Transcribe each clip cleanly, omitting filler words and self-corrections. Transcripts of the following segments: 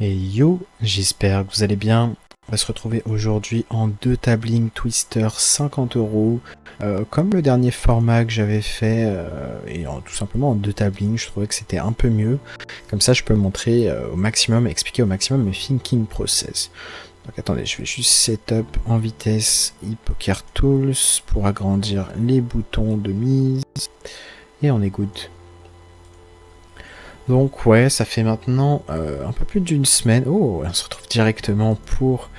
Et yo, j'espère que vous allez bien. On va se retrouver aujourd'hui en 2 tablings Twister 50 €. Comme le dernier format que j'avais fait, tout simplement en 2 tablings, je trouvais que c'était un peu mieux. Comme ça, je peux montrer au maximum, expliquer au maximum mes thinking process. Donc attendez, je vais juste setup en vitesse ePoker Tools pour agrandir les boutons de mise. Et on est good. Donc ouais, ça fait maintenant un peu plus d'une semaine. Oh, on se retrouve directement pour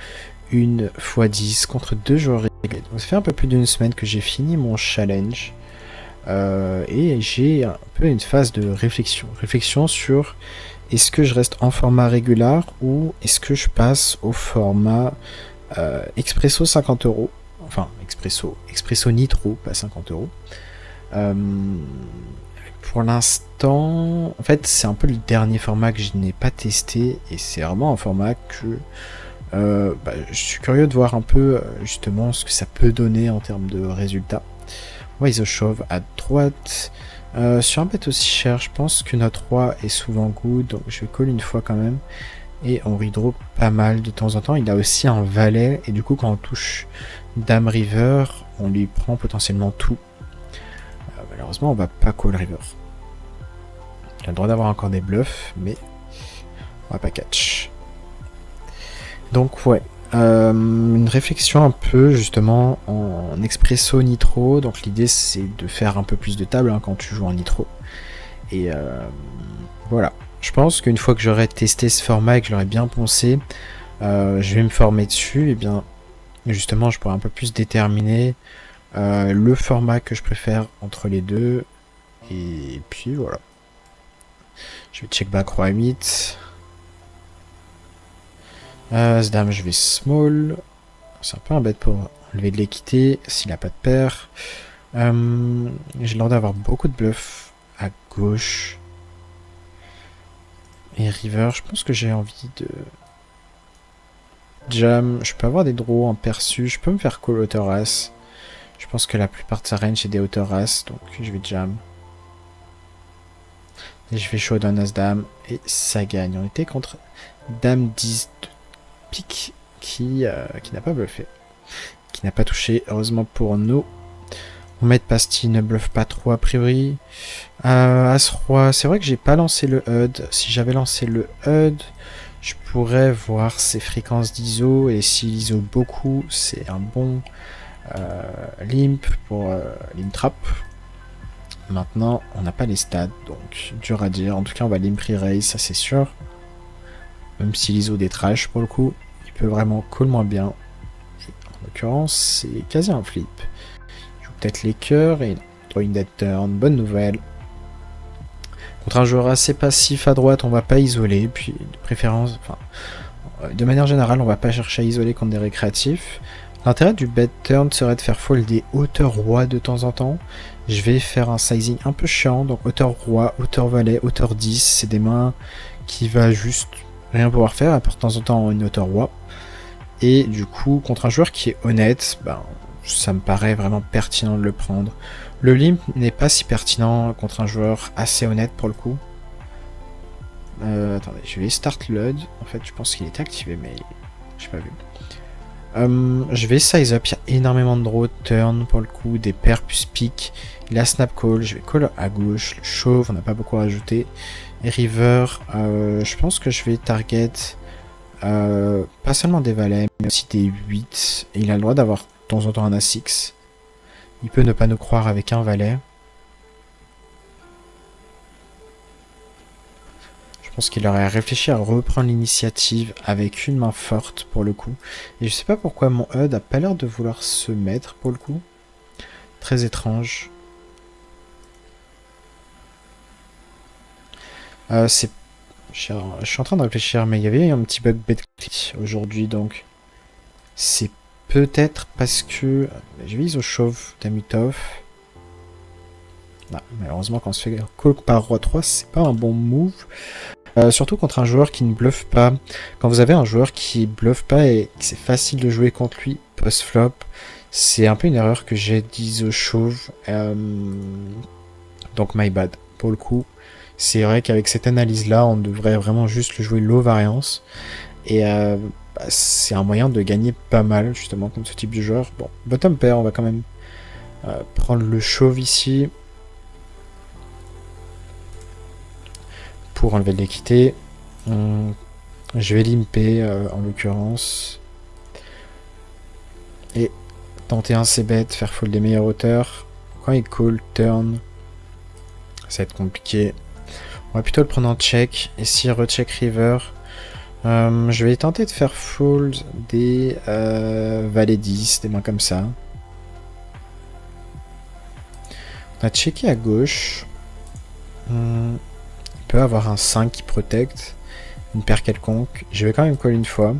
une x10 contre 2 joueurs réglés. Donc ça fait un peu plus d'une semaine que j'ai fini mon challenge. Et j'ai un peu une phase de réflexion. Réflexion sur est-ce que je reste en format régulier ou est-ce que je passe au format Expresso 50 €. Enfin, Expresso Nitro, pas 50 €. Pour l'instant, en fait, c'est un peu le dernier format que je n'ai pas testé et c'est vraiment un format que je suis curieux de voir un peu justement ce que ça peut donner en termes de résultats. Ouais, Isochauve à droite. Sur un bet aussi cher, je pense que notre roi est souvent good, donc je vais call une fois quand même. Et on redraw pas mal de temps en temps. Il a aussi un valet, et du coup quand on touche Dame River, on lui prend potentiellement tout. Malheureusement, on va pas call River. Il a le droit d'avoir encore des bluffs, mais on va pas catch. Donc ouais, une réflexion un peu justement en expresso nitro. Donc l'idée c'est de faire un peu plus de table quand tu joues en nitro. Et voilà. Je pense qu'une fois que j'aurai testé ce format et que je l'aurai bien poncé, je vais me former dessus. Et bien justement je pourrai un peu plus déterminer le format que je préfère entre les deux. Et puis voilà. Je vais check back roi 8. Dame, je vais small. C'est un peu un bet pour enlever de l'équité s'il n'a pas de paire. J'ai l'air d'avoir beaucoup de bluffs à gauche. Et river, je pense que j'ai envie de jam. Je peux avoir des draws en perçu. Je peux me faire call hauteur as. Je pense que la plupart de sa range c'est des hauteurs as, donc je vais jam. Et je vais showdown as dame et ça gagne. On était contre dame 10 de pique qui n'a pas bluffé, qui n'a pas touché. Heureusement pour nous. On met pastille ne bluffe pas trop a priori. As-roi, c'est vrai que j'ai pas lancé le HUD. Si j'avais lancé le HUD, je pourrais voir ses fréquences d'ISO. Et s'il ISO beaucoup, c'est un bon limp pour limp trap. Maintenant, on n'a pas les stats, donc dur à dire. En tout cas, on va limp re-raise, ça c'est sûr. Même si l'ISO des trash pour le coup, il peut vraiment call moins bien. Et en l'occurrence, c'est quasi un flip. Peut-être les cœurs et drawing that turn, bonne nouvelle. Contre un joueur assez passif à droite, on va pas isoler, puis de préférence, enfin, de manière générale, on va pas chercher à isoler contre des récréatifs. L'intérêt du bet turn serait de faire fold des hauteurs roi de temps en temps. Je vais faire un sizing un peu chiant, donc hauteur roi, hauteur valet, hauteur 10, c'est des mains qui va juste rien pouvoir faire, à part de temps en temps une hauteur roi. Et du coup, contre un joueur qui est honnête, ça me paraît vraiment pertinent de le prendre. Le limp n'est pas si pertinent contre un joueur assez honnête pour le coup. Attendez, je vais start LUD. En fait, je pense qu'il était activé, mais j'ai pas vu. Je vais size up. Il y a énormément de draw turn pour le coup, des paires plus pick. Il a snap call. Je vais call à gauche. Le chauve, on n'a pas beaucoup rajouté. Et river, je pense que je vais target pas seulement des valets, mais aussi des 8. Et il a le droit d'avoir de temps en temps un A6. Il peut ne pas nous croire avec un valet. Je pense qu'il aurait réfléchi à reprendre l'initiative avec une main forte pour le coup. Et je sais pas pourquoi mon HUD a pas l'air de vouloir se mettre pour le coup. Très étrange. Je suis en train de réfléchir, mais il y avait un petit bug bet aujourd'hui, donc c'est peut-être parce que j'ai vu Isochauve Damitov. Malheureusement, quand on se fait call par roi 3, c'est pas un bon move. Surtout contre un joueur qui ne bluffe pas. Quand vous avez un joueur qui bluffe pas et que c'est facile de jouer contre lui post-flop, c'est un peu une erreur que j'ai d'Isochauve. Donc my bad. Pour le coup, C'est vrai qu'avec cette analyse-là, on devrait vraiment juste le jouer low variance. Et c'est un moyen de gagner pas mal, justement, contre ce type de joueur. Bon, bottom pair, on va quand même prendre le chauve ici. Pour enlever de l'équité. Je vais limper, en l'occurrence. Et tenter un c-bet, faire fold des meilleures hauteurs. Quand il call, turn, ça va être compliqué. On va plutôt le prendre en check. Et si recheck river, je vais tenter de faire fold des valet 10, des mains comme ça. On a checké à gauche. Il peut avoir un 5 qui protecte. Une paire quelconque. Je vais quand même call une fois.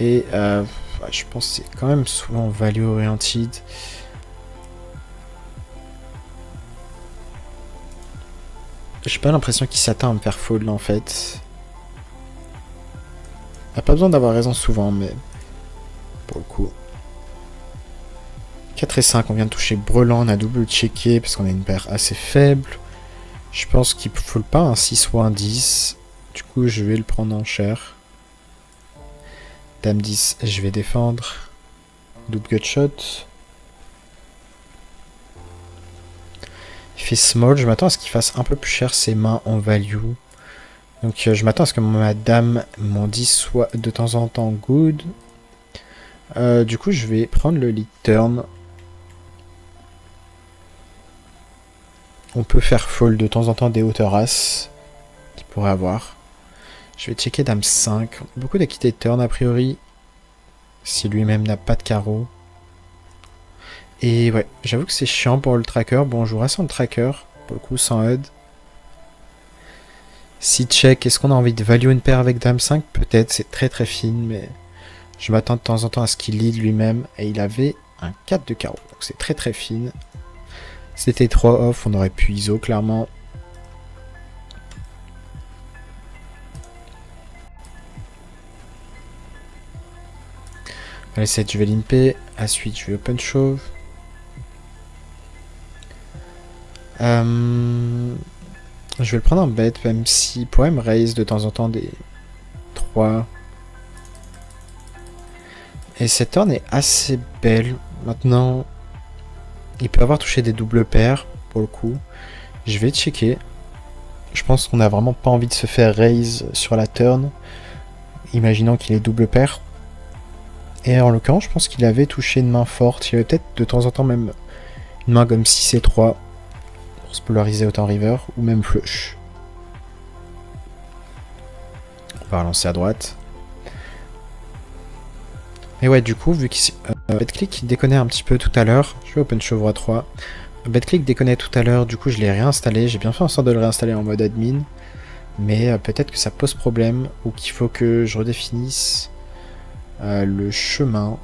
Et je pense que c'est quand même souvent value oriented. J'ai pas l'impression qu'il s'attend à me faire fold en fait. Il a pas besoin d'avoir raison souvent, mais pour le coup. 4 et 5, on vient de toucher brelan, on a double checké parce qu'on a une paire assez faible. Je pense qu'il ne fold pas un 6 ou un 10. Du coup, je vais le prendre en chair. Dame 10, je vais défendre. Double gutshot. Il fait small, je m'attends à ce qu'il fasse un peu plus cher ses mains en value. Donc je m'attends à ce que ma dame, mon 10 soit de temps en temps good. Du coup, je vais prendre le lead turn. On peut faire fold de temps en temps des hauteurs as qu'il pourrait avoir. Je vais checker dame 5. Beaucoup d'équité de turn a priori. Si lui-même n'a pas de carreau. Et ouais, j'avoue que c'est chiant pour le tracker. Bon, on jouera sans le tracker. Pour le coup, sans HUD. Si check, est-ce qu'on a envie de value une paire avec dame 5? Peut-être, c'est très très fine, mais je m'attends de temps en temps à ce qu'il lead lui-même. Et il avait un 4 de carreau. Donc c'est très très fine. C'était 3 off, on aurait pu ISO clairement. Allez, 7, je vais limper. À suite, je vais open shove. Je vais le prendre en bet, même s'il pourrait me raise de temps en temps des 3. Et cette turn est assez belle. Maintenant, il peut avoir touché des doubles paires, pour le coup. Je vais checker. Je pense qu'on n'a vraiment pas envie de se faire raise sur la turn. Imaginons qu'il est double paire. Et en l'occurrence, je pense qu'il avait touché une main forte. Il y avait peut-être de temps en temps même une main comme 6 et 3 pour se polariser autant river ou même flush. On va relancer à droite. Et ouais, du coup, vu qu'il BetClick déconnait un petit peu tout à l'heure, je vais open shove roi 3. BetClick déconnait tout à l'heure, du coup je l'ai réinstallé. J'ai bien fait en sorte de le réinstaller en mode admin. Mais peut-être que ça pose problème ou qu'il faut que je redéfinisse le chemin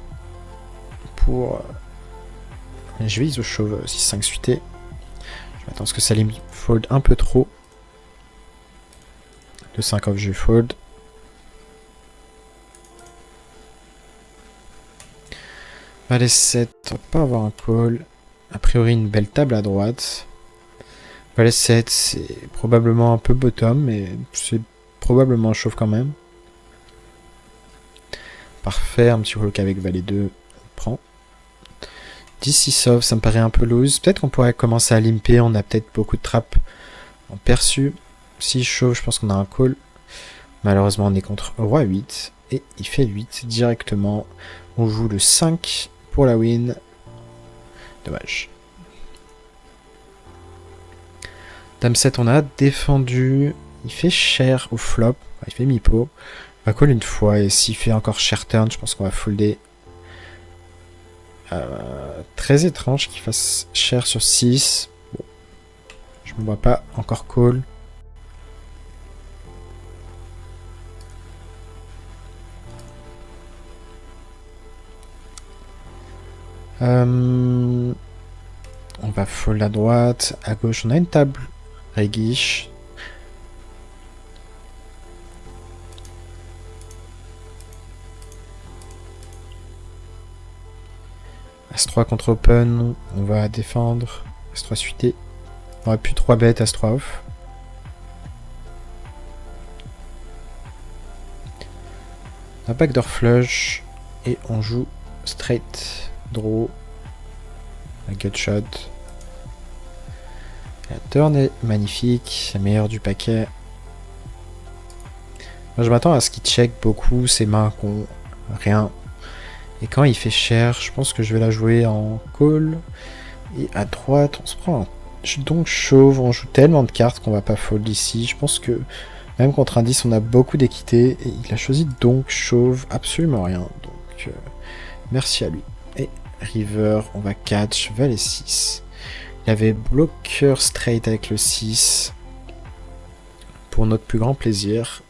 pour... Je vais iso chauve 6-5 suité. Je m'attends à ce que Salim fold un peu trop. Le 5 off, je vais fold. Valet 7, on va pas avoir un call. A priori, une belle table à droite. Valet 7, c'est probablement un peu bottom, mais c'est probablement chauve quand même. Parfait, un petit bloc avec Valet 2, on prend. 10-6 off, ça me paraît un peu loose. Peut-être qu'on pourrait commencer à limper, on a peut-être beaucoup de trappes en perçu. Si chauve, je pense qu'on a un call. Malheureusement, on est contre roi 8, et il fait 8 directement. On joue le 5 pour la win. Dommage. Dame 7, on a défendu. Il fait cher au flop. Il fait mi-pot. On va call une fois. Et s'il fait encore cher turn, je pense qu'on va folder. Très étrange qu'il fasse cher sur 6. Bon. Je me vois pas encore call. On va fold à droite. À gauche, on a une table réguiche. As-3 contre open, on va défendre. As-3 suité. On aurait plus 3 bêtes, As-3 off. Un backdoor flush. Et on joue straight draw. La gutshot. La turn est magnifique. La meilleure du paquet. Moi, je m'attends à ce qu'il check beaucoup ses mains qu'on rien. Et quand il fait cher, je pense que je vais la jouer en call. Et à droite, on se prend un donc chauve. On joue tellement de cartes qu'on va pas fold ici. Je pense que même contre un 10, on a beaucoup d'équité. Et il a choisi donc chauve, absolument rien. Donc, merci à lui. Et river, on va catch, valet 6. Il avait bloqueur straight avec le 6. Pour notre plus grand plaisir.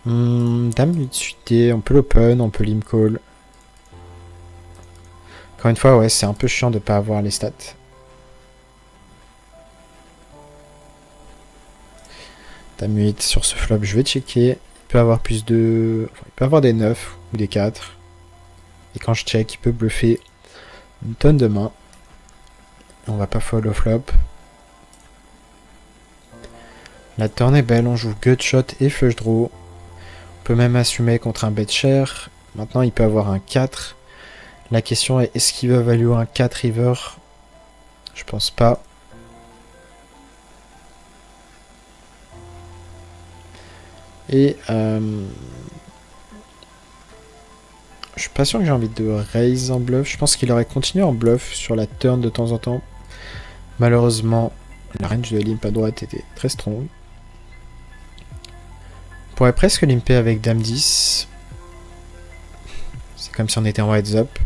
Dame 8 suité, on peut l'open, on peut l'imcall. Encore une fois, ouais, c'est un peu chiant de pas avoir les stats. Dame 8 sur ce flop, je vais checker. Il peut avoir plus de... Enfin, il peut avoir des 9 ou des 4. Et quand je check, il peut bluffer une tonne de mains. On va pas fold au flop. La turn est belle, on joue gutshot et flush draw. On peut même assumer contre un bet cher. Maintenant, il peut avoir un 4. La question est, est-ce qu'il va value un 4 river? Je pense pas. Et je suis pas sûr que j'ai envie de raise en bluff. Je pense qu'il aurait continué en bluff sur la turn de temps en temps. Malheureusement, la range de limp à droite était très strong. On pourrait presque limper avec dame 10. C'est comme si on était en heads up.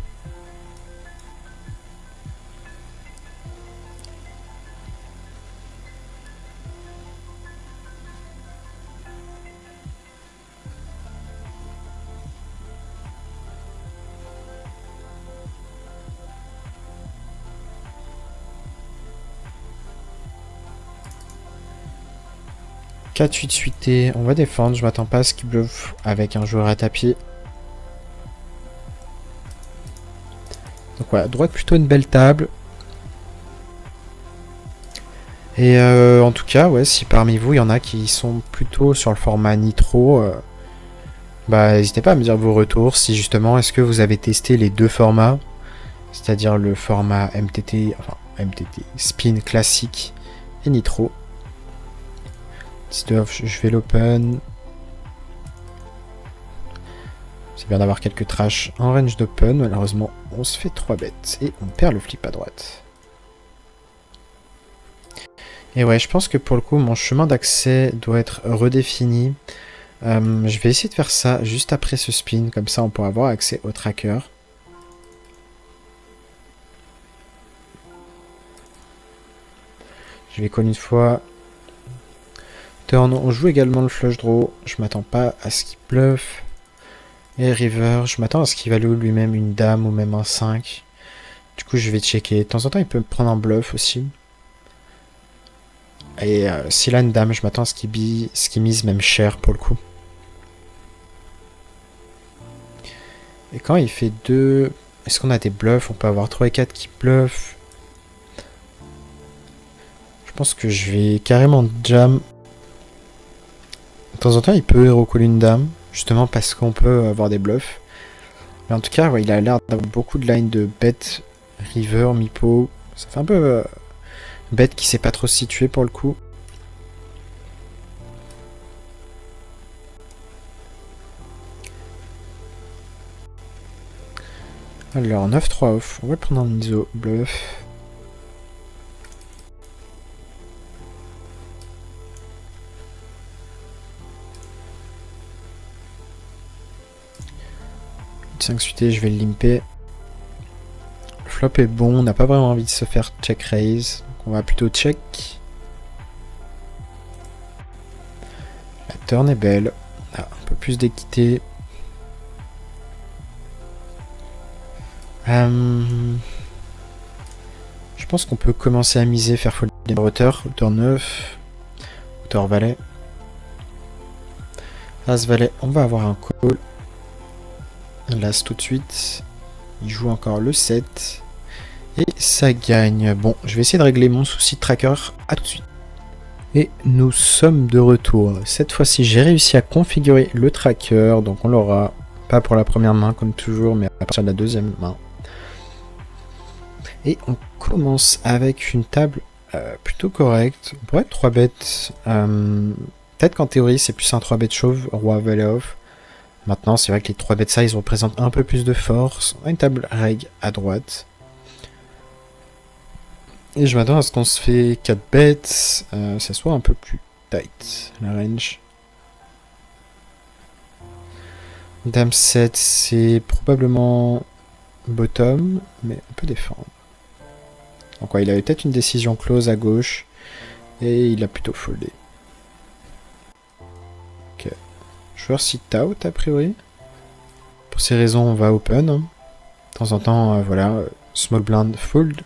Quatre 8 suité, on va défendre, je m'attends pas à ce qu'il bluffe avec un joueur à tapis. Donc voilà, droite plutôt une belle table. Et en tout cas, ouais, si parmi vous il y en a qui sont plutôt sur le format Nitro, bah n'hésitez pas à me dire vos retours, si justement est-ce que vous avez testé les deux formats, c'est-à-dire le format MTT, enfin MTT, spin classique et Nitro. Je vais l'open. C'est bien d'avoir quelques trash en range d'open. Malheureusement, on se fait 3 bêtes et on perd le flip à droite. Et ouais, je pense que pour le coup, mon chemin d'accès doit être redéfini. Je vais essayer de faire ça juste après ce spin. Comme ça, on pourra avoir accès au tracker. Je vais call une fois. On joue également le flush draw. Je m'attends pas à ce qu'il bluffe. Et river, je m'attends à ce qu'il value lui-même une dame ou même un 5. Du coup, je vais checker. De temps en temps, il peut me prendre un bluff aussi. Et s'il a une dame, je m'attends à ce qu'il mise même cher pour le coup. Et quand il fait 2... Est-ce qu'on a des bluffs? On peut avoir 3 et 4 qui bluffent. Je pense que je vais carrément jam. De temps en temps, il peut hero call une dame, justement parce qu'on peut avoir des bluffs. Mais en tout cas, ouais, il a l'air d'avoir beaucoup de lines de bet, river, mipo. Ça fait un peu bet qui sait pas trop se situer pour le coup. Alors, 9-3 off. On va le prendre en ISO, bluff. Suité, je vais le limper. Le flop est bon, on n'a pas vraiment envie de se faire check raise. Donc on va plutôt check. La turn est belle. On a un peu plus d'équité. Je pense qu'on peut commencer à miser, faire fold des hauteur 9, hauteur valet. As valet, on va avoir un call. l'As tout de suite. Il joue encore le 7. Et ça gagne. Bon, je vais essayer de régler mon souci de tracker. À tout de suite. Et nous sommes de retour. Cette fois-ci, j'ai réussi à configurer le tracker. Donc on l'aura pas pour la première main comme toujours, mais à partir de la deuxième main. Et on commence avec une table plutôt correcte. On pourrait être 3 bêtes. Peut-être qu'en théorie, c'est plus un 3 bêtes chauve, roi, valet off. Maintenant, c'est vrai que les 3 bêtes size représentent un peu plus de force. On a une table reg à droite. Et je m'attends à ce qu'on se fait 4 bêtes, ça soit un peu plus tight, la range. Dame 7, c'est probablement bottom, mais on peut défendre. Donc ouais, il avait peut-être une décision close à gauche, et il a plutôt foldé. Ok. Joueur sit out, a priori. Pour ces raisons, on va open. De temps en temps, voilà, small blind fold.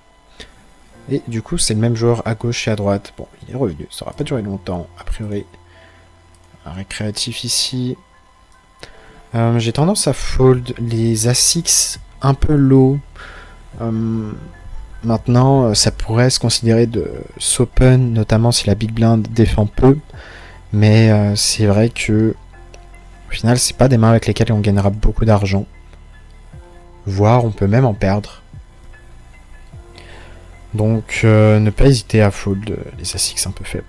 Et du coup, c'est le même joueur à gauche et à droite. Bon, il est revenu. Ça n'aura pas duré longtemps, a priori. Un récréatif ici. J'ai tendance à fold les A6 un peu low. Maintenant, ça pourrait se considérer de s'open, notamment si la big blind défend peu. Mais c'est vrai que, au final, c'est pas des mains avec lesquelles on gagnera beaucoup d'argent. Voire, on peut même en perdre. Donc, ne pas hésiter à fold les A6 un peu faibles.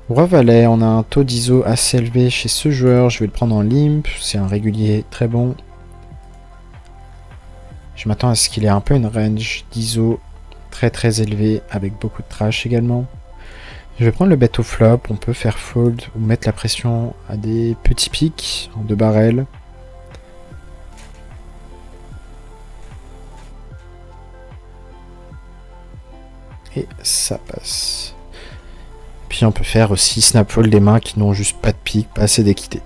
Roi Valet, on a un taux d'ISO assez élevé chez ce joueur. Je vais le prendre en limp. C'est un régulier très bon. Je m'attends à ce qu'il ait un peu une range d'ISO très élevée avec beaucoup de trash également. Je vais prendre le bet au flop, on peut faire fold ou mettre la pression à des petits pics en 2 barrels. Et ça passe. Puis on peut faire aussi snap fold des mains qui n'ont juste pas de pique, pas assez d'équité.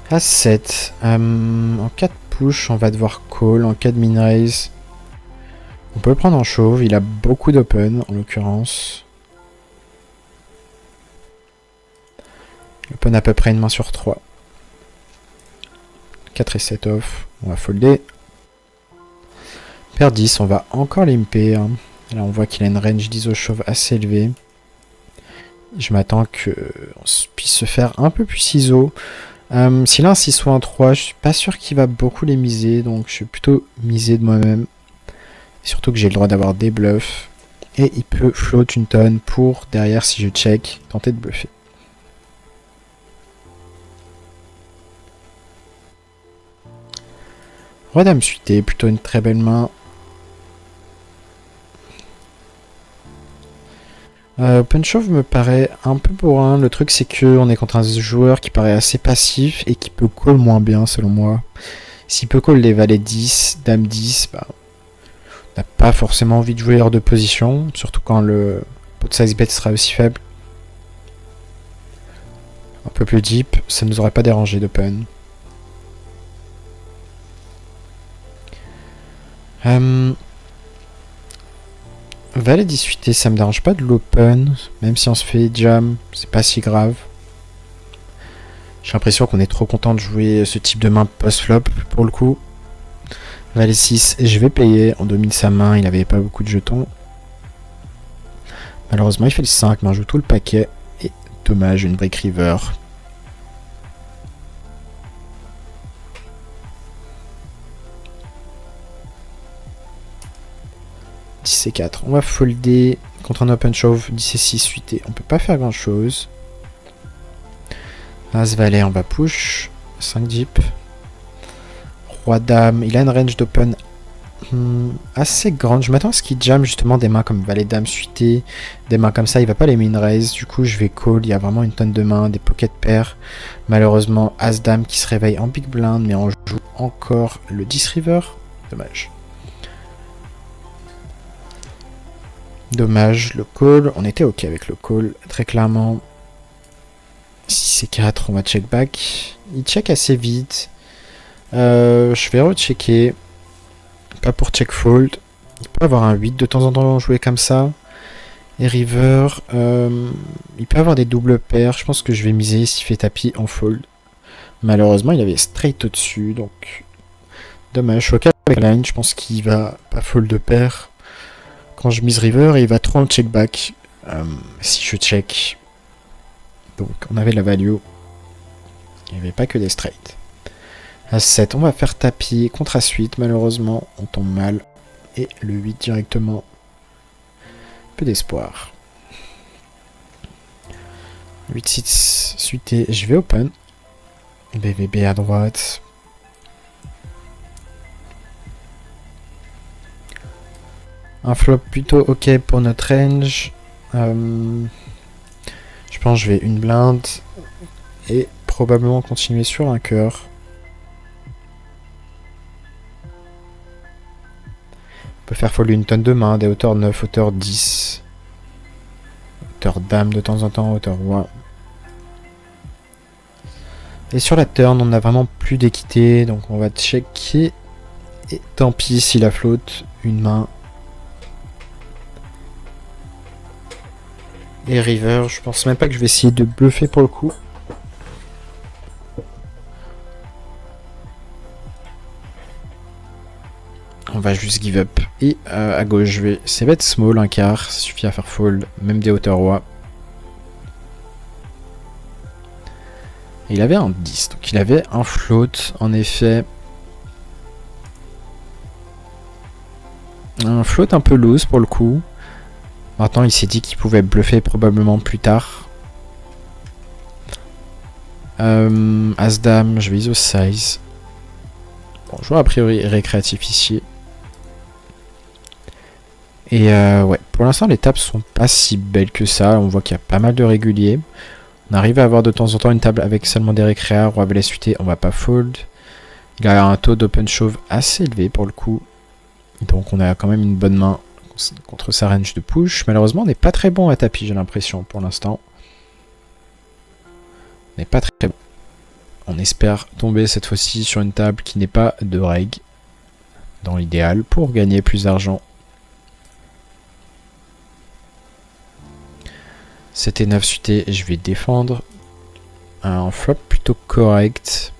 A7. En 4 push, on va devoir call. En cas de min raise, on peut le prendre en chauve. Il a beaucoup d'open en l'occurrence. Il open à peu près une main sur 3. 4 et 7 off. On va folder. Paire 10, on va encore limper. Là, on voit qu'il a une range d'ISO chauve assez élevée. Je m'attends qu'on puisse se faire un peu plus ISO. S'il a un 6 ou un 3, je suis pas sûr qu'il va beaucoup les miser, donc je suis plutôt misé de moi-même. Surtout que j'ai le droit d'avoir des bluffs. Et il peut float une tonne pour, derrière, si je check, tenter de bluffer. Roi dame suité, plutôt une très belle main. Open shove me paraît un peu bourrin. Le truc c'est que on est contre un joueur qui paraît assez passif et qui peut call moins bien selon moi. S'il peut call les valets 10, dame 10, bah, on n'a pas forcément envie de jouer hors de position, surtout quand le pot size bet sera aussi faible. Un peu plus deep, ça ne nous aurait pas dérangé d'open. Valet 18, ça me dérange pas de l'open, même si on se fait jam, c'est pas si grave. J'ai l'impression qu'on est trop content de jouer ce type de main post-flop pour le coup. Valet 6, et je vais payer, on domine sa main, il avait pas beaucoup de jetons. Malheureusement il fait le 5, mais on joue tout le paquet, et dommage, une brick river. C4. On va folder contre un open shove. 10 et 6 suité. On peut pas faire grand chose. As valet, on va push. 5 deep. Roi dame. Il a une range d'open assez grande. Je m'attends à ce qu'il jam justement des mains comme valet dame suité. Des mains comme ça. Il va pas les min raise. Du coup, je vais call. Il y a vraiment une tonne de mains. Des pocket pairs. Malheureusement, as dame qui se réveille en big blind. Mais on joue encore le 10 river. Dommage. Dommage, le call, on était ok avec le call, très clairement. 6 et 4, on va check back. Il check assez vite. Je vais rechecker. pas pour check fold. Il peut avoir un 8 de temps en temps joué comme ça. Et river, il peut avoir des doubles paires. Je pense que je vais miser s'il fait tapis en fold. Malheureusement, il avait straight au-dessus, donc dommage. Je suis au avec la line, je pense qu'il va pas fold de paire. Quand je mise river, il va trop en check back. Si je check. Donc on avait la value. Il n'y avait pas que des straight. As-7, on va faire tapis contre As-8, malheureusement, on tombe mal. Et le 8 directement. Peu d'espoir. 8-6 suité, je vais open. BVB à droite. Un flop plutôt ok pour notre range. Je pense que je vais une blinde. Et probablement continuer sur un cœur. On peut faire fold une tonne de main, des hauteurs 9, hauteur 10. Hauteur dame de temps en temps, hauteur roi. Et sur la turn, on n'a vraiment plus d'équité, donc on va checker. Et tant pis s'il a flotte une main. Et river, je pense même pas que je vais essayer de bluffer pour le coup. On va juste give up. Et à gauche, je vais c'est bet small, un quart, ça suffit à faire fold, même des hauteurs roi. Et il avait un 10, donc il avait un float, en effet. Un float un peu loose pour le coup. Maintenant, il s'est dit qu'il pouvait bluffer probablement plus tard. As-Dame, je vais ISO size. Bon, joueur a priori récréatif ici. Et ouais, pour l'instant, les tables sont pas si belles que ça. On voit qu'il y a pas mal de réguliers. On arrive à avoir de temps en temps une table avec seulement des récréas. Roi valet suité, on va pas fold. Il a un taux d'open shove assez élevé pour le coup. Donc on a quand même une bonne main contre sa range de push. Malheureusement, on n'est pas très bon à tapis, j'ai l'impression, pour l'instant. On n'est pas très bon. On espère tomber cette fois-ci sur une table qui n'est pas de reg, dans l'idéal, pour gagner plus d'argent. C'était 9 suité, je vais défendre. Un flop plutôt correct.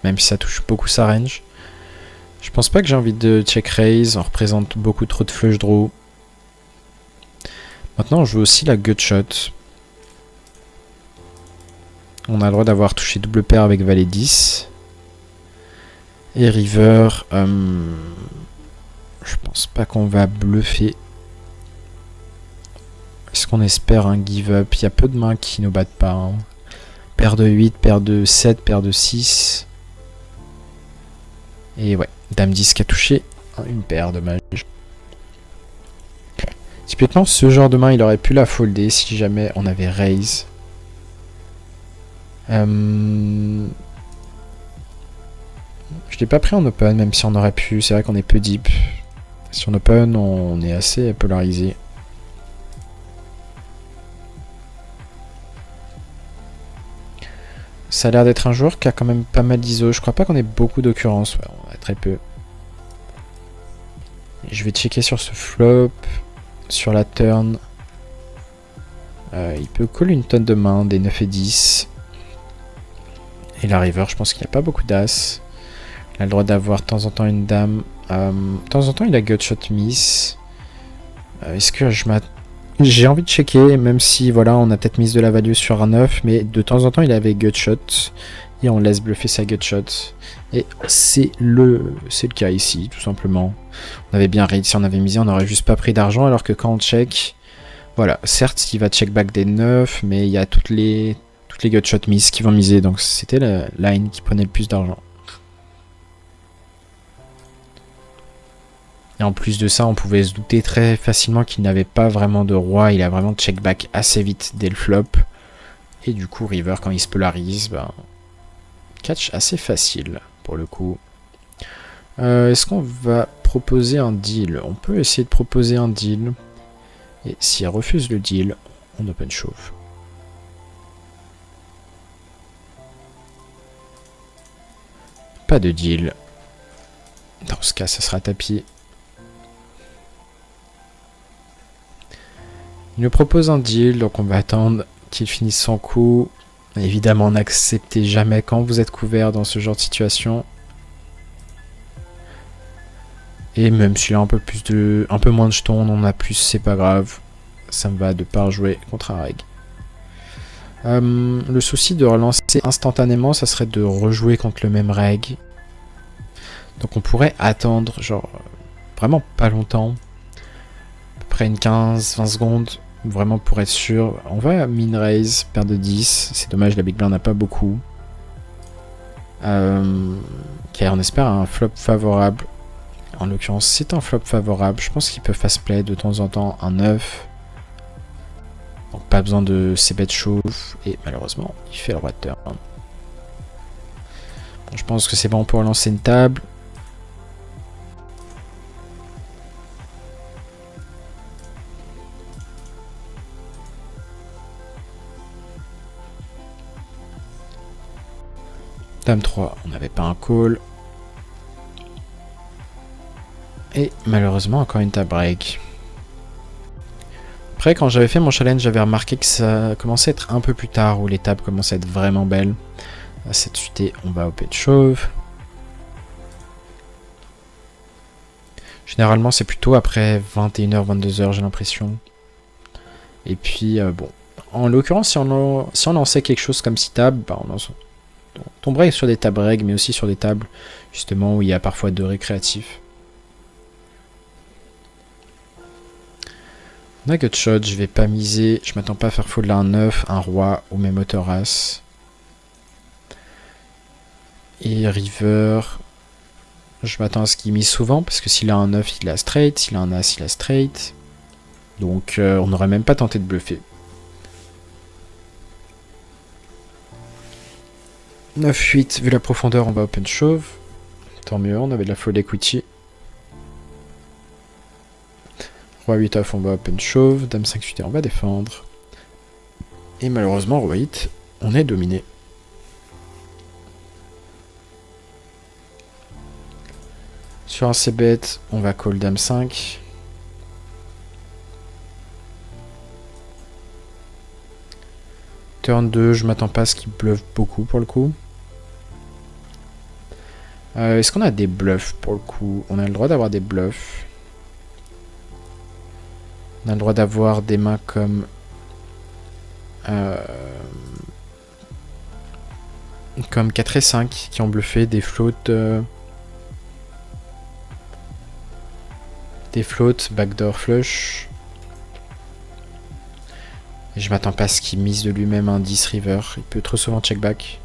Même si ça touche beaucoup sa range. Je pense pas que j'ai envie de check raise, on représente beaucoup trop de flush draw. Maintenant on joue aussi la gut shot. On a le droit d'avoir touché double paire avec valet 10. Et river, je pense pas qu'on va bluffer. Est-ce qu'on espère un give up? Il y a peu de mains qui nous battent pas. Hein. Paire de 8, paire de 7, paire de 6. Et ouais, dame 10 qui a touché une paire, dommage. Typiquement, ce genre de main, il aurait pu la folder si jamais on avait raise. Je l'ai pas pris en open, même si on aurait pu. C'est vrai qu'on est peu deep. Si on open, on est assez polarisé. Ça a l'air d'être un joueur qui a quand même pas mal d'ISO. Je crois pas qu'on ait beaucoup d'occurrences. Ouais, on a très peu. Et je vais checker sur ce flop. Sur la turn. Il peut coller une tonne de mains, des 9 et 10. Et la river, je pense qu'il n'y a pas beaucoup d'as. Il a le droit d'avoir de temps en temps une dame. De temps en temps, il a gutshot miss. Est-ce que j'ai envie de checker, même si voilà, on a peut-être mis de la value sur un 9, mais de temps en temps, il avait gutshot. Et on laisse bluffer sa gutshot. Et c'est le cas ici, tout simplement. On avait bien raid, si on avait misé, on n'aurait juste pas pris d'argent, alors que quand on check, voilà, certes, il va check back des 9, mais il y a toutes les gutshot miss qui vont miser, donc c'était la line qui prenait le plus d'argent. Et en plus de ça, on pouvait se douter très facilement qu'il n'avait pas vraiment de roi, il a vraiment check back assez vite dès le flop. Et du coup, river, quand il se polarise, ben, catch assez facile pour le coup. Est-ce qu'on va proposer un deal? On peut essayer de proposer un deal. Et s'il refuse le deal, on open shove. Pas de deal. Dans ce cas, ça sera tapis. Il nous propose un deal, donc on va attendre qu'il finisse son coup. Évidemment, n'acceptez jamais quand vous êtes couvert dans ce genre de situation. Et même s'il a un peu moins de jetons, on en a plus, c'est pas grave. Ça me va de pas rejouer contre un reg. Le souci de relancer instantanément, ça serait de rejouer contre le même reg. Donc on pourrait attendre, genre, vraiment pas longtemps. À peu près une 15-20 secondes, vraiment pour être sûr. On va min raise, paire de 10. C'est dommage, la big blind n'a pas beaucoup. On espère un flop favorable. En l'occurrence, c'est un flop favorable. Je pense qu'il peut face play de temps en temps un 9. Donc pas besoin de ses bêtes chauves. Et malheureusement, il fait le roi de turn. Bon, je pense que c'est bon pour lancer une table. Dame 3, on n'avait pas un call. Et malheureusement, encore une table break. Après, quand j'avais fait mon challenge, j'avais remarqué que ça commençait à être un peu plus tard, où les tables commençaient à être vraiment belles. À cette suite, on va open chauve. Généralement, c'est plutôt après 21h, 22h, j'ai l'impression. Et puis, bon. En l'occurrence, si on lançait quelque chose comme 6 tables, bah, on tomberait sur des tables reg, mais aussi sur des tables, justement, où il y a parfois 2 récréatifs. On a gutshot, je vais pas miser, je m'attends pas à faire fold là un 9, un roi ou même auteur as. Et river, je m'attends à ce qu'il mise souvent, parce que s'il a un 9, il a straight, s'il a un as, il a straight. Donc on n'aurait même pas tenté de bluffer. 9-8, vu la profondeur, on va open shove. Tant mieux, on avait de la fold equity. Roi 8 off, on va open shove. Dame 5 suité, on va défendre. Et malheureusement, roi 8, on est dominé. Sur un c-bet, on va call dame 5. Turn 2, je m'attends pas à ce qu'il bluffe beaucoup pour le coup. Est-ce qu'on a des bluffs pour le coup? On a le droit d'avoir des bluffs. On a le droit d'avoir des mains comme... comme 4 et 5 qui ont bluffé des floats... des floats, backdoor flush. Et je m'attends pas à ce qu'il mise de lui-même un 10 river. Il peut trop souvent check back.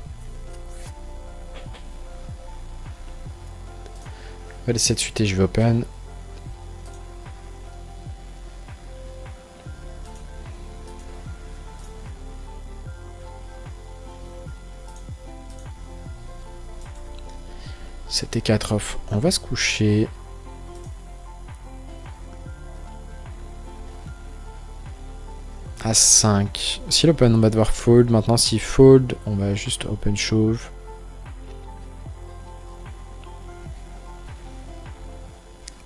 On va laisser de suite et je vais open. C'était 4 off. On va se coucher. À 5. S'il open, on va devoir fold. Maintenant, s'il fold, on va juste open shove.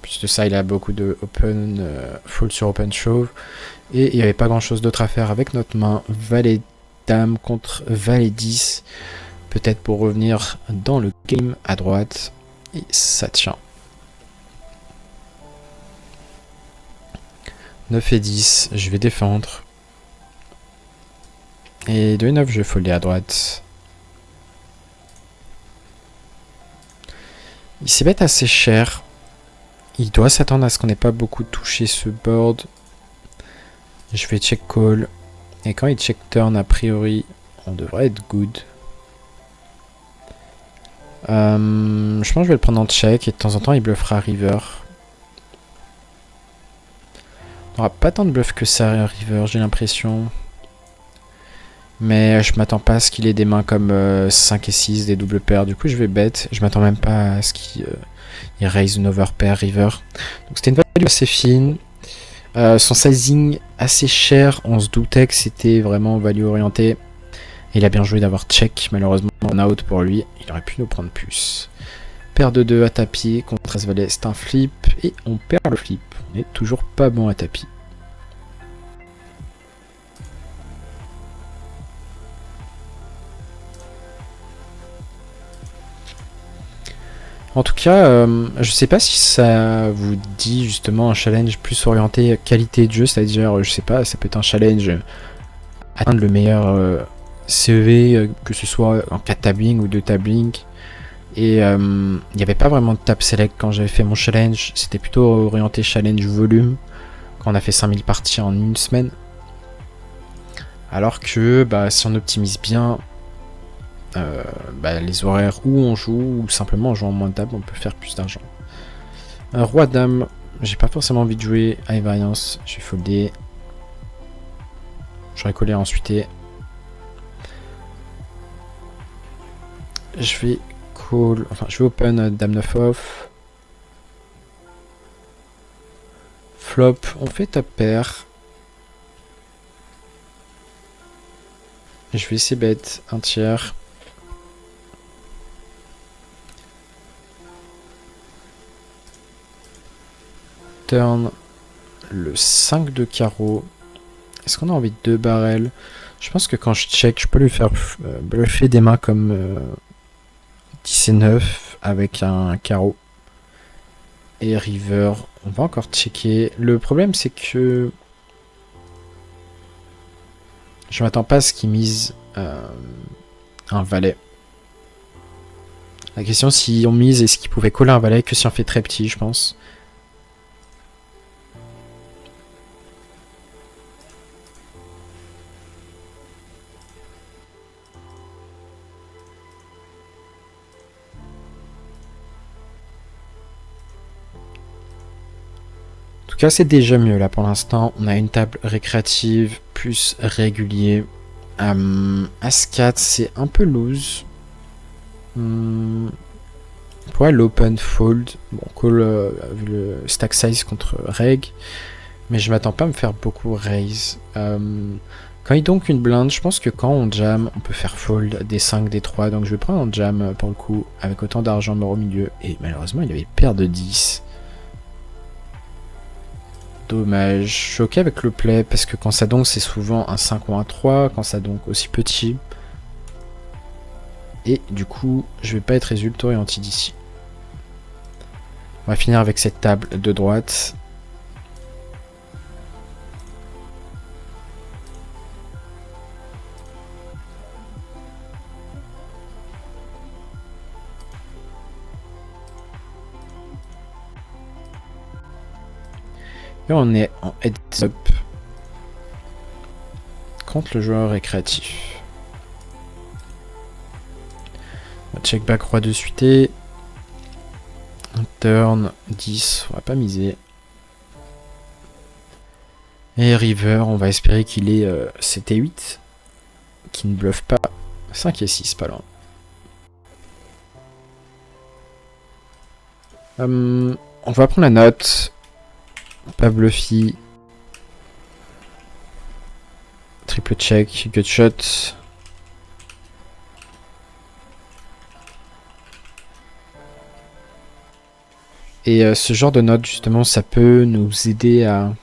Plus de ça, il a beaucoup de open, fold sur open shove. Et il n'y avait pas grand chose d'autre à faire avec notre main. Valet dame contre valet 10. Peut-être pour revenir dans le game à droite. Et ça tient. 9 et 10, je vais défendre. Et 2 et 9, je vais folder à droite. Il s'est bet assez cher. Il doit s'attendre à ce qu'on n'ait pas beaucoup touché ce board. Je vais check call. Et quand il check turn, a priori, on devrait être good. Je pense que je vais le prendre en check et de temps en temps il bluffera river. On n'aura pas tant de bluff que ça river, j'ai l'impression. Mais je m'attends pas à ce qu'il ait des mains comme 5 et 6, des doubles paires. Du coup je vais bet. Je m'attends même pas à ce qu'il raise une overpair river. Donc c'était une value assez fine. Son sizing assez cher. On se doutait que c'était vraiment value orienté. Il a bien joué d'avoir check, malheureusement on out pour lui, il aurait pu nous prendre plus. Paire de 2 à tapis contre As-Valet, c'est un flip. Et on perd le flip. On est toujours pas bon à tapis. En tout cas, je sais pas si ça vous dit justement un challenge plus orienté qualité de jeu, c'est-à-dire, je sais pas, ça peut être un challenge atteindre le meilleur CEV, que ce soit en 4 tabling ou 2 tabling. Et il n'y avait pas vraiment de tab select quand j'avais fait mon challenge, c'était plutôt orienté challenge volume, quand on a fait 5000 parties en une semaine. Alors que si on optimise bien les horaires où on joue, ou simplement en jouant moins de tables, on peut faire plus d'argent. Roi dame, j'ai pas forcément envie de jouer high variance, je vais folder. J'aurais collé ensuite. Je vais call, enfin je vais open dame 9 off. Flop, on fait top pair. Je vais essayer bet un tiers. Turn le 5 de carreau. Est-ce qu'on a envie de 2 barrels? Je pense que quand je check, je peux lui faire bluffer des mains comme 10 et 9 avec un carreau. Et river, on va encore checker. Le problème c'est que je m'attends pas à ce qu'il mise un valet. La question si on mise, est-ce qu'il pouvait coller un valet que si on fait très petit, je pense. En tout cas, c'est déjà mieux là pour l'instant. On a une table récréative plus régulier. As-4, c'est un peu loose. On pourrait l'open fold. Bon, call vu le stack size contre reg. Mais je m'attends pas à me faire beaucoup raise. Quand il y a donc une blinde, je pense que quand on jam, on peut faire fold des 5, des 3. Donc je vais prendre un jam pour le coup avec autant d'argent mort au milieu. Et malheureusement, il avait paire de 10. Dommage. Je suis ok avec le play parce que quand ça donk, c'est souvent un 5 ou un 3. Quand ça donk aussi petit. Et du coup, je vais pas être résultat orienté d'ici. On va finir avec cette table de droite. Et on est en heads up contre le joueur récréatif. On va check back roi de suité. Un turn 10, on va pas miser. Et river, on va espérer qu'il est 7 et 8. Qui ne bluffe pas. 5 et 6, pas loin. On va prendre la note. Pas bluffy. Triple check, gut shot. Et ce genre de note, justement, ça peut nous aider à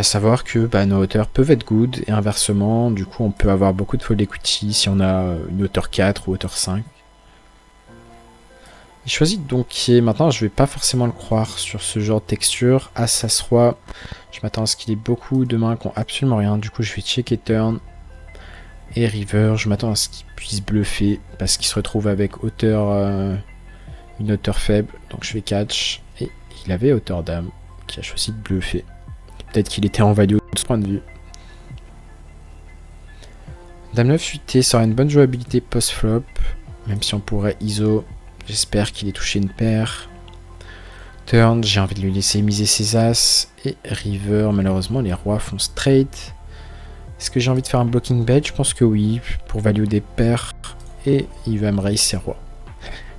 savoir que nos hauteurs peuvent être good et inversement, du coup, on peut avoir beaucoup de fold equity si on a une hauteur 4 ou hauteur 5. Il choisit donc, maintenant je vais pas forcément le croire sur ce genre de texture. As, As, Roi, je m'attends à ce qu'il ait beaucoup de mains qui ont absolument rien. Du coup je vais checker turn. Et river, je m'attends à ce qu'il puisse bluffer parce qu'il se retrouve avec hauteur, une hauteur faible. Donc je vais catch. Et il avait hauteur dame qui a choisi de bluffer. Peut-être qu'il était en value de ce point de vue. Dame 9 suité, ça aura une bonne jouabilité post-flop. Même si on pourrait ISO. J'espère qu'il ait touché une paire. Turn, j'ai envie de lui laisser miser ses as. Et river, malheureusement, les rois font straight. Est-ce que j'ai envie de faire un blocking bet? Je pense que oui, pour value des paires. Et il va me raise ses rois.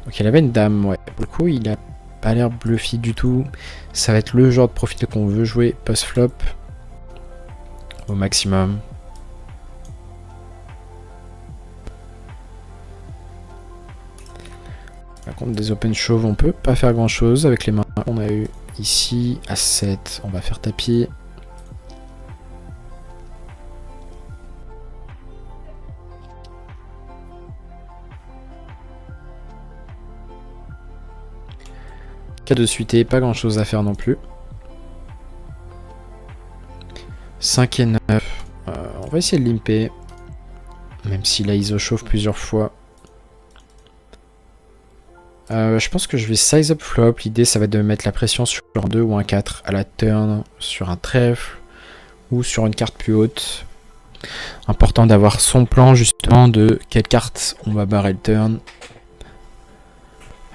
Donc il avait une dame, ouais. Pour le coup, il a pas l'air bluffy du tout. Ça va être le genre de profil qu'on veut jouer post-flop. Au maximum. Par contre, des open chauves, on peut pas faire grand chose avec les mains qu'on a eu ici. À 7, on va faire tapis. Cas de suité, pas grand chose à faire non plus. 5 et 9. On va essayer de limper. Même s'il a iso chauffe plusieurs fois. Je pense que je vais size up flop. L'idée, ça va être de mettre la pression sur un 2 ou un 4 à la turn, sur un trèfle ou sur une carte plus haute. Important d'avoir son plan justement de quelle carte on va barrer le turn.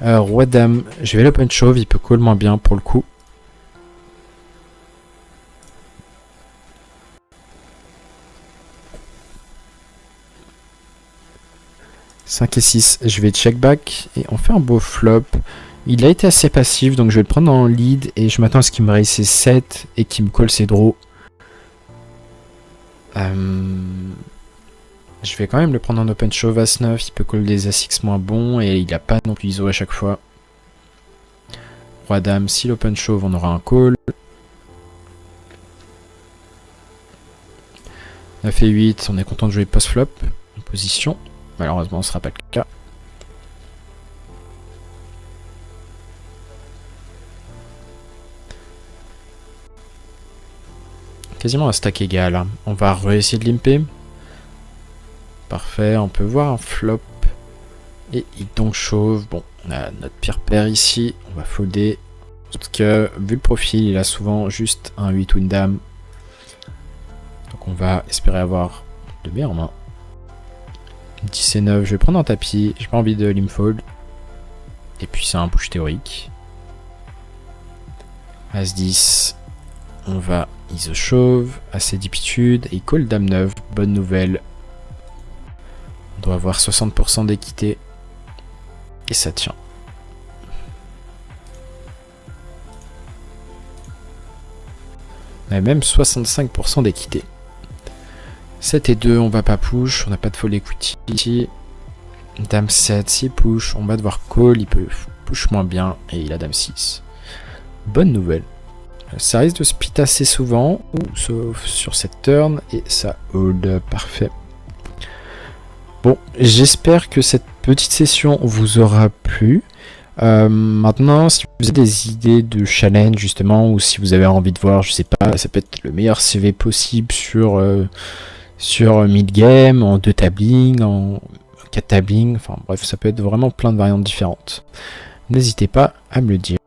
Roi dame, je vais l'open chauve, il peut call moins bien pour le coup. « 5 et 6, je vais check back et on fait un beau flop. Il a été assez passif, donc je vais le prendre en lead et je m'attends à ce qu'il me raise ses 7 et qu'il me colle ses draws. Je vais quand même le prendre en open chauve as 9, il peut call des as-x moins bons et il a pas non plus iso à chaque fois. Roi dame, si l'open chauve on aura un call. 9 et 8, on est content de jouer post-flop en position. Malheureusement, ce sera pas le cas. Quasiment un stack égal. On va réessayer de limper. Parfait, on peut voir un flop. Et il donc chauve. Bon, on a notre pire paire ici. On va folder. Parce que, vu le profil, il a souvent juste un 8 ou une dame. Donc on va espérer avoir de meilleures mains. 10 et 9, je vais prendre un tapis. J'ai pas envie de limfold. Et puis c'est un push théorique. As 10. On va iso chauve. Assez d'aptitude. Et il call dame 9. Bonne nouvelle. On doit avoir 60% d'équité. Et ça tient. On a même 65% d'équité. 7 et 2, on va pas push. On n'a pas de full equity ici. Dame 7, s'il push, on va devoir call. Il peut push moins bien. Et il a dame 6. Bonne nouvelle. Ça risque de split assez souvent. Ou sauf sur cette turn. Et ça hold. Parfait. Bon, j'espère que cette petite session vous aura plu. Maintenant, si vous avez des idées de challenge justement, ou si vous avez envie de voir, je sais pas, ça peut être le meilleur CV possible sur mid-game, en 2 tabling, en 4 tabling, enfin bref, ça peut être vraiment plein de variantes différentes. N'hésitez pas à me le dire.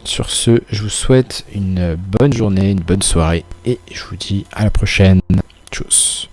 Sur ce, je vous souhaite une bonne journée, une bonne soirée, et je vous dis à la prochaine. Tchuss.